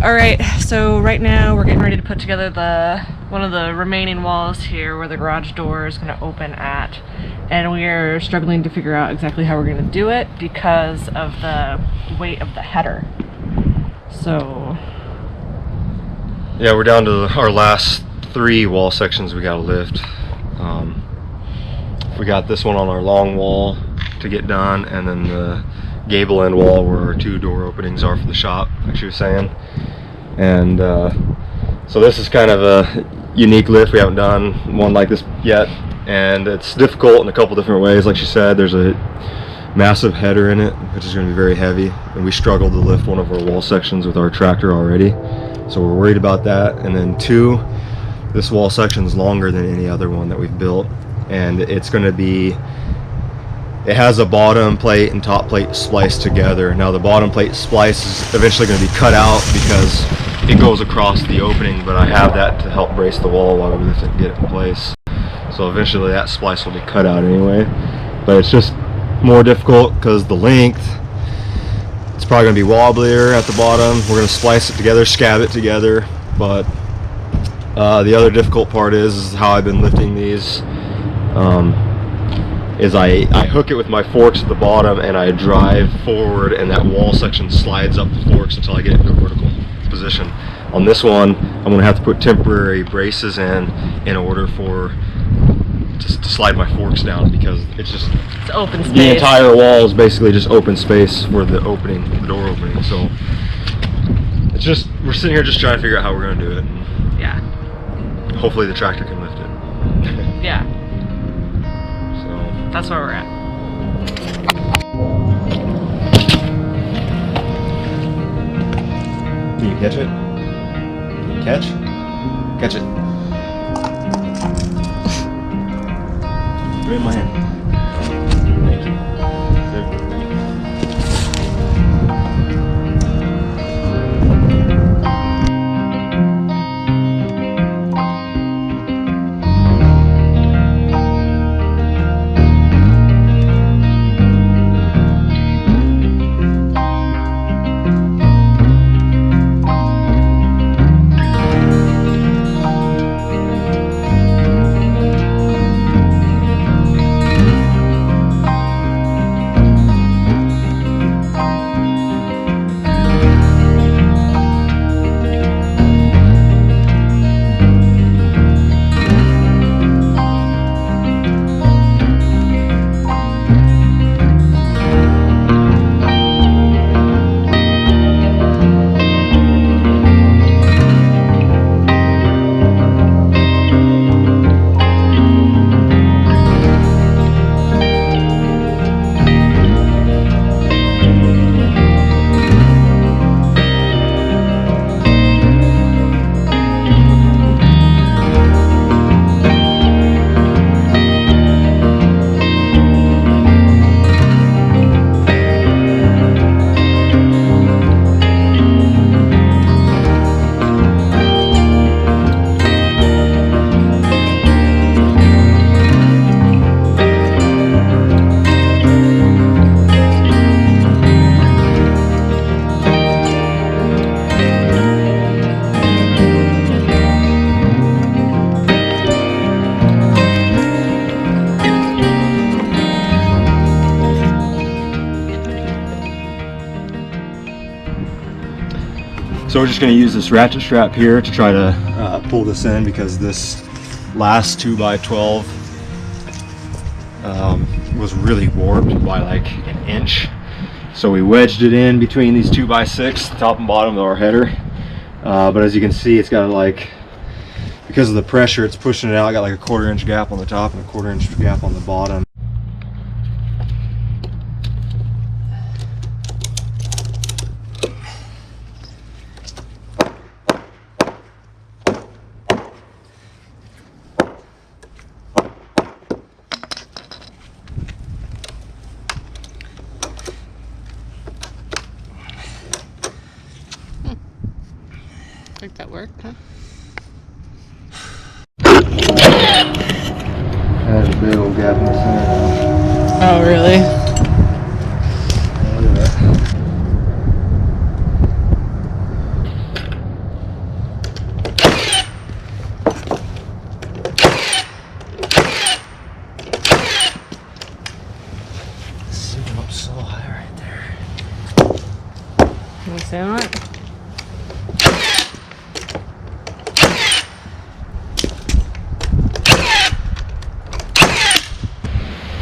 Alright, so right now we're getting ready to put together one of the remaining walls here where the garage door is going to open at, and we are struggling to figure out exactly how we're going to do it because of the weight of the header. So yeah, we're down to our last 3 wall sections we got to lift. We got this one on our long wall to get done, and then the gable end wall where our 2 door openings are for the shop, like she was saying. And so this is kind of a unique lift. We haven't done one like this yet, and it's difficult in a couple different ways. Like she said, there's a massive header in it, which is going to be very heavy, and we struggled to lift one of our wall sections with our tractor already, so we're worried about that. And then 2, this wall section is longer than any other one that we've built, and it's going to be, it has a bottom plate and top plate spliced together. Now the bottom plate splice is eventually going to be cut out because it goes across the opening, but I have that to help brace the wall while we lift it and get it in place. So eventually that splice will be cut out anyway, but it's just more difficult because the length, it's probably going to be wobblier at the bottom. We're going to splice it together, scab it together, but the other difficult part is how I've been lifting these. Is I hook it with my forks at the bottom and I drive forward, and that wall section slides up the forks until I get it into a vertical position. On this one, I'm going to have to put temporary braces in order for to slide my forks down, because it's open space. The entire wall is basically just open space for the opening, the door opening. So it's just, we're sitting here just trying to figure out how we're going to do it. Yeah. Hopefully the tractor can lift it. Yeah. That's where we're at. Can you catch it? Can you catch? Catch it. Put it in my hand. Thank you. So we're just going to use this ratchet strap here to try to pull this in, because this last 2x12 was really warped by like an inch. So we wedged it in between these 2x6, top and bottom of our header. But as you can see, it's got like, because of the pressure, it's pushing it out. I got like a 1/4 inch gap on the top and a 1/4 inch gap on the bottom. Think that worked, huh? There's a big old gap in the center. Oh, really? Look at that.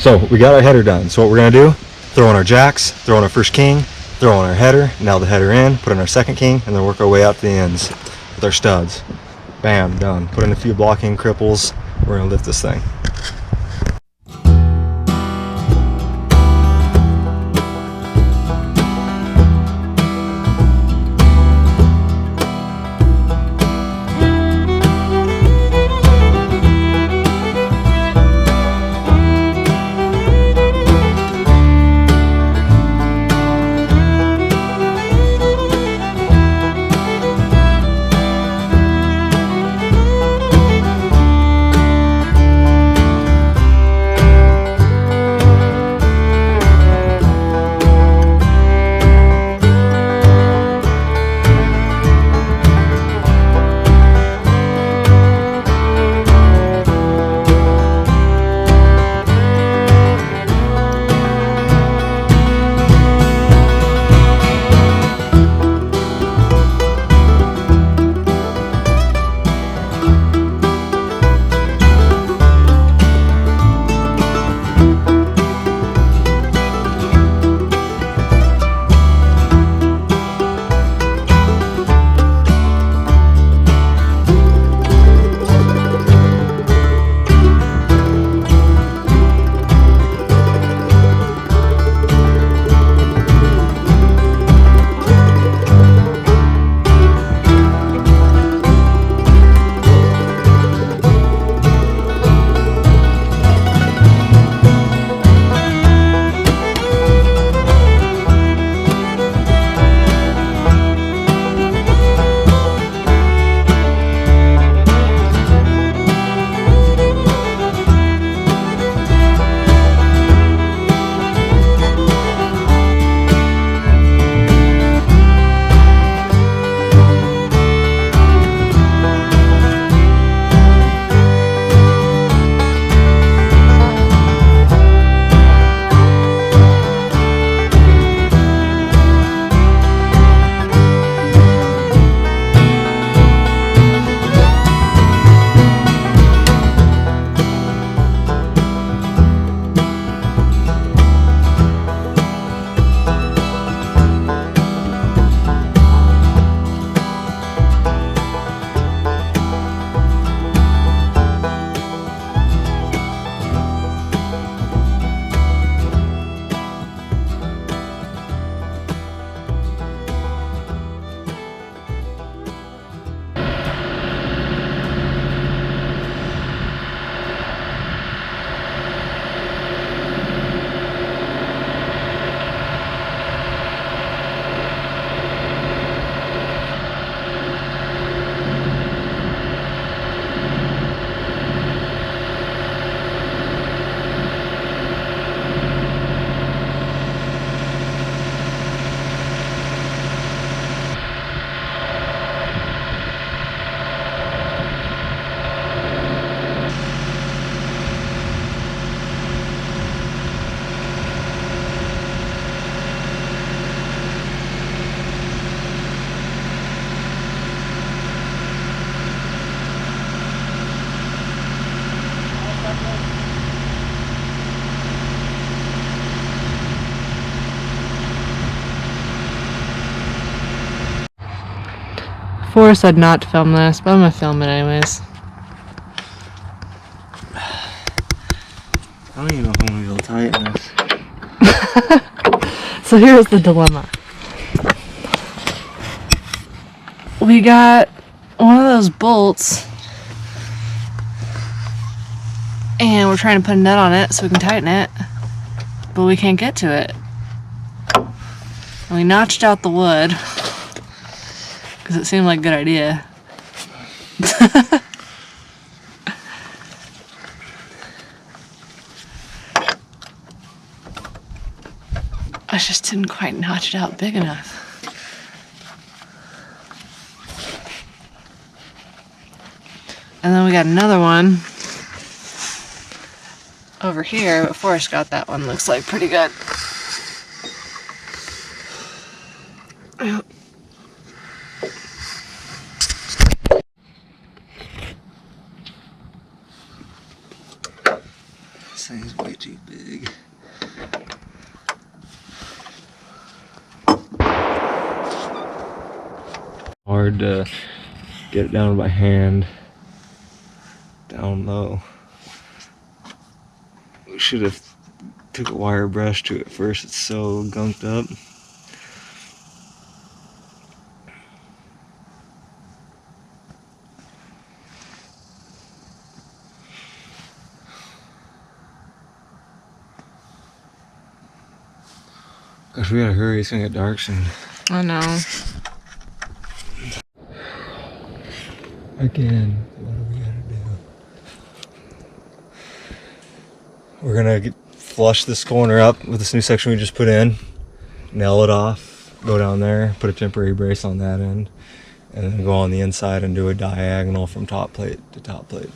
So we got our header done. So what we're gonna do, throw in our jacks, throw in our first king, throw in our header, nail the header in, put in our second king, and then work our way out to the ends with our studs. Bam, done. Put in a few blocking cripples. We're gonna lift this thing. Forrest said not to film this, but I'm gonna film it anyways. I don't even know if I'm gonna be able to tighten this. So here's the dilemma. We got one of those bolts and we're trying to put a nut on it so we can tighten it, but we can't get to it. And we notched out the wood because it seemed like a good idea. I just didn't quite notch it out big enough. And then we got another one over here, but Forrest got that one. Looks like pretty good. This thing's way too big. Hard to get it down by hand, down low. We should have took a wire brush to it first. It's so gunked up. Gosh, we gotta hurry. It's gonna get dark soon. I know. Again, what do we gotta do? We're gonna flush this corner up with this new section we just put in, nail it off, go down there, put a temporary brace on that end, and then go on the inside and do a diagonal from top plate to top plate.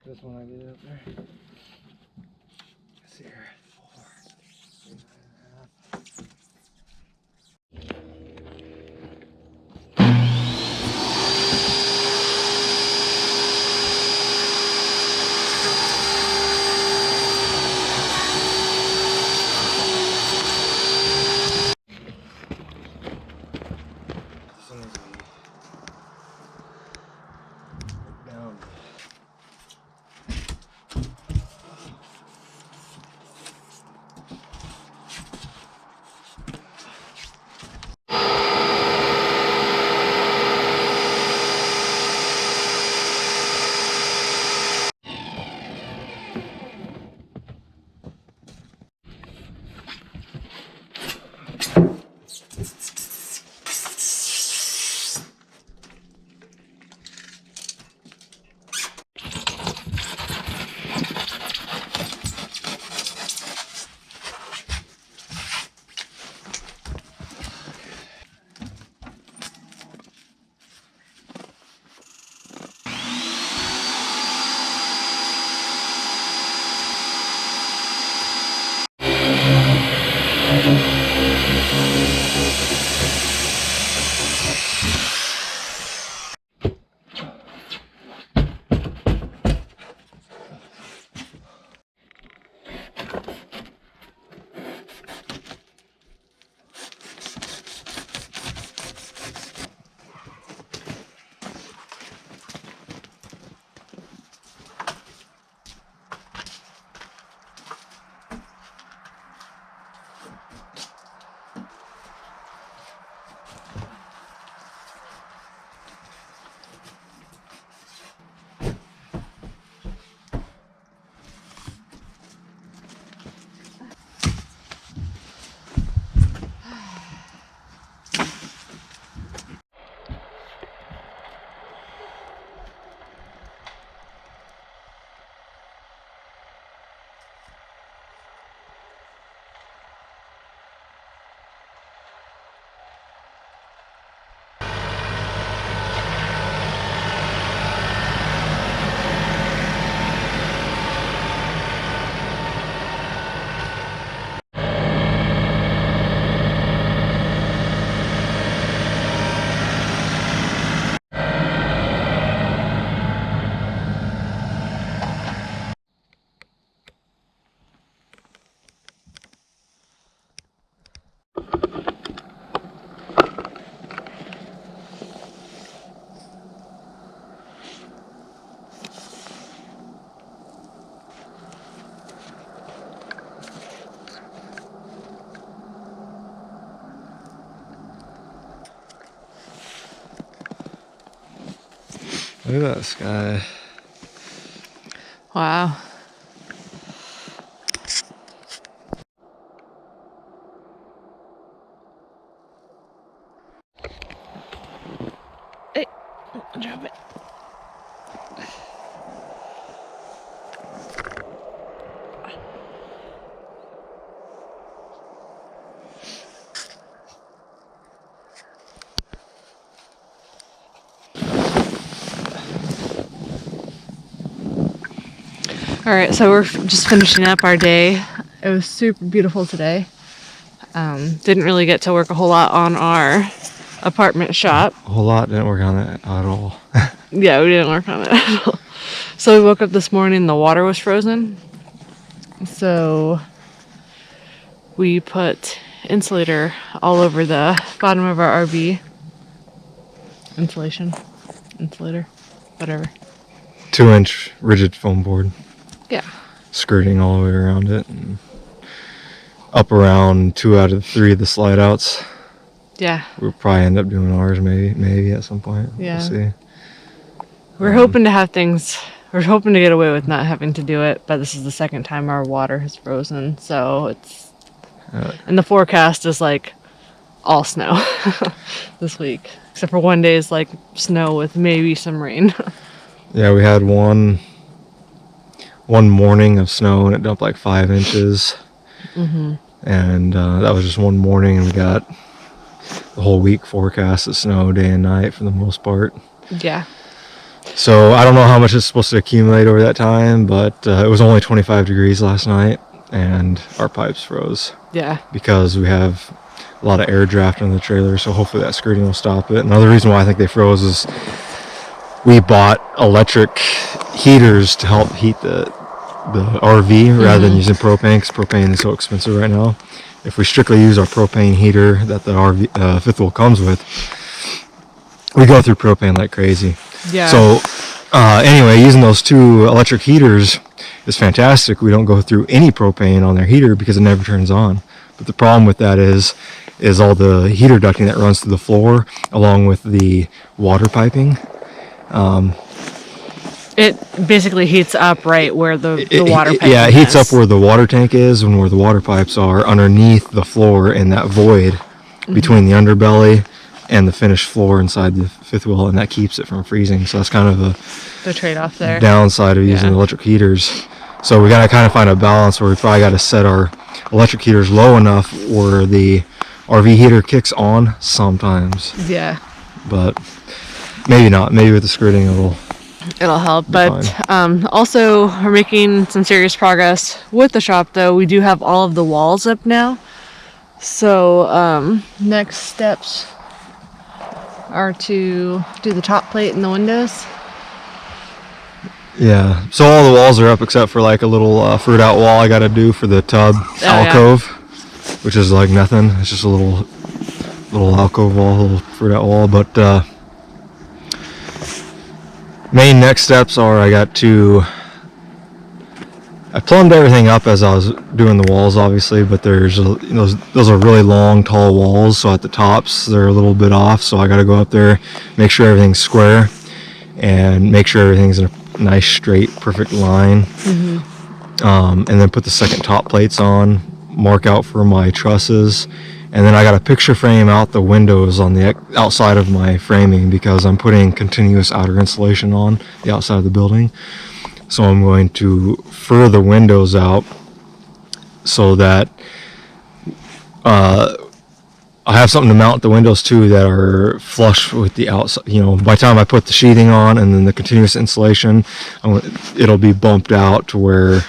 This one I get up there. Let's see here. 4, 3.5. This one needs to be down. Look at that sky. Wow. Hey, drop it. All right, so we're just finishing up our day. It was super beautiful today. Didn't really get to work a whole lot on our apartment shop. A whole lot didn't work on it at all. Yeah, we didn't work on it at all. So we woke up this morning, the water was frozen. So we put insulator all over the bottom of our RV. Insulator, whatever. 2-inch rigid foam board. Yeah. Skirting all the way around it. And up around 2 out of 3 of the slide outs. Yeah. We'll probably end up doing ours maybe at some point. Yeah. We'll see. We're hoping to have things, we're hoping to get away with not having to do it, but this is the second time our water has frozen, so it's, and the forecast is like all snow this week, except for one day is like snow with maybe some rain. Yeah, we had one morning of snow and it dumped like 5 inches. Mm-hmm. And that was just one morning, and we got the whole week forecast of snow day and night for the most part. Yeah. So I don't know how much it's supposed to accumulate over that time, but it was only 25 degrees last night and our pipes froze. Yeah. Because we have a lot of air draft in the trailer, so hopefully that skirting will stop it. Another reason why I think they froze is we bought electric heaters to help heat the RV rather than using propane, because propane is so expensive right now. If we strictly use our propane heater that the RV fifth wheel comes with, we go through propane like crazy. Yeah. So anyway, using those 2 electric heaters is fantastic. We don't go through any propane on their heater because it never turns on. But the problem with that is all the heater ducting that runs through the floor along with the water piping. It basically heats up right where the water pipe it heats is. up where the water tank is and where the water pipes are underneath the floor in that void between the underbelly and the finished floor inside the fifth wheel, and that keeps it from freezing. So that's kind of the trade-off there. downside of using electric heaters. So we gotta kind of find a balance where we probably got to set our electric heaters low enough where the RV heater kicks on sometimes. Yeah. But maybe not. Maybe with the skirting It'll help, but also we're making some serious progress with the shop, though. We do have all of the walls up now, so next steps are to do the top plate and the windows. Yeah, so all the walls are up except for like a little fruit out wall I gotta do for the tub alcove, which is like nothing. It's just a little alcove wall, little fruit out wall. But main next steps are I plumbed everything up as I was doing the walls, obviously, but there's those are really long, tall walls, so at the tops they're a little bit off. So I got to go up there, make sure everything's square, and make sure everything's in a nice, straight, perfect line. And then put the second top plates on, mark out for my trusses, and then I got a picture frame out the windows on the outside of my framing because I'm putting continuous outer insulation on the outside of the building. So I'm going to fur the windows out so that I have something to mount the windows to that are flush with the outside. You know, by the time I put the sheathing on and then the continuous insulation, it'll be bumped out to where,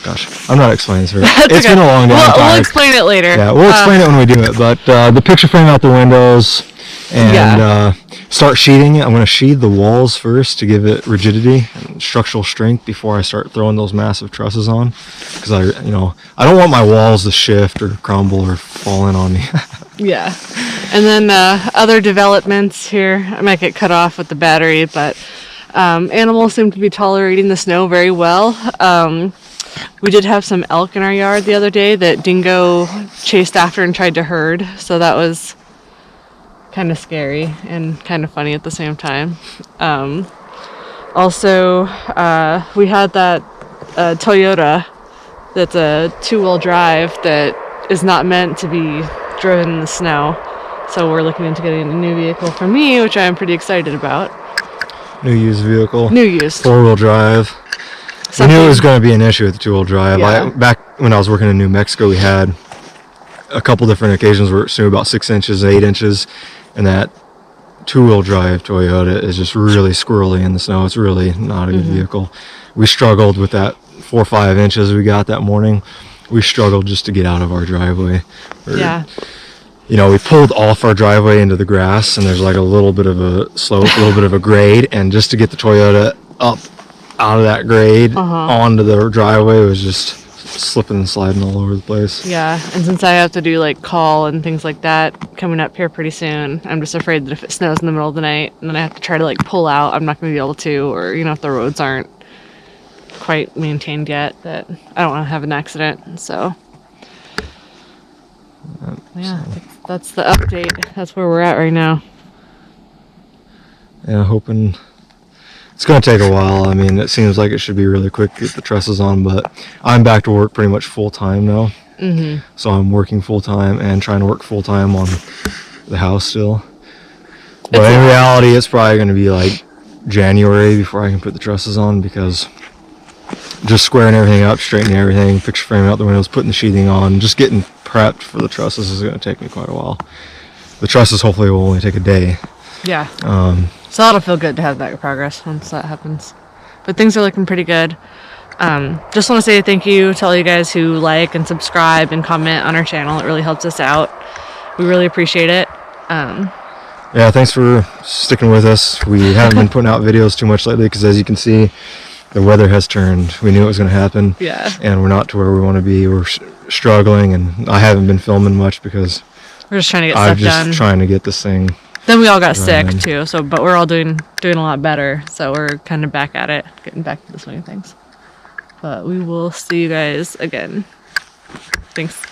gosh, I'm not explaining this very well. It's okay. been a long time. We'll explain it later. Yeah, we'll explain it when we do it. But the picture frame out the windows and start sheathing it. I'm going to sheathe the walls first to give it rigidity and structural strength before I start throwing those massive trusses on, because I don't want my walls to shift or crumble or fall in on me. Yeah. And then other developments here. I might get cut off with the battery, but animals seem to be tolerating the snow very well. We did have some elk in our yard the other day that Dingo chased after and tried to herd, so that was kind of scary and kind of funny at the same time. Also, we had that Toyota that's a 2-wheel drive that is not meant to be driven in the snow. So we're looking into getting a new vehicle for me, which I'm pretty excited about. New used vehicle. New used. 4-wheel drive. Something. We knew it was going to be an issue with the 2-wheel drive. Yeah. Back when I was working in New Mexico, we had a couple different occasions where it snowed about 6 inches, 8 inches, and that 2-wheel drive Toyota is just really squirrely in the snow. It's really not a good vehicle. We struggled with that 4 or 5 inches we got that morning. We struggled just to get out of our driveway. Yeah. You know, we pulled off our driveway into the grass, and there's like a little bit of a slope, a little bit of a grade, and just to get the Toyota up out of that grade onto the driveway was just slipping and sliding all over the place. Yeah, and since I have to do like call and things like that coming up here pretty soon, I'm just afraid that if it snows in the middle of the night and then I have to try to like pull out, I'm not going to be able to, or you know, if the roads aren't quite maintained yet, that I don't want to have an accident. So yeah, that's the update. That's where we're at right now. Yeah, hoping it's going to take a while. I mean, it seems like it should be really quick to get the trusses on, but I'm back to work pretty much full time now. So I'm working full time and trying to work full time on the house still. But in reality, it's probably going to be like January before I can put the trusses on, because just squaring everything up, straightening everything, picture framing out the windows, putting the sheathing on, just getting prepped for the trusses is going to take me quite a while. The trusses hopefully will only take a day. Yeah. So that'll feel good to have that progress once that happens. But things are looking pretty good. Just want to say thank you to all you guys who like and subscribe and comment on our channel. It really helps us out. We really appreciate it. Yeah, thanks for sticking with us. We haven't been putting out videos too much lately because, as you can see, the weather has turned. We knew it was going to happen. Yeah. And we're not to where we want to be. We're struggling, and I haven't been filming much because we're just trying to get I'm stuff just done. trying to get this thing. Then we all got sick too. So, but we're all doing a lot better. So we're kind of back at it, getting back to the swing of things. But we will see you guys again. Thanks.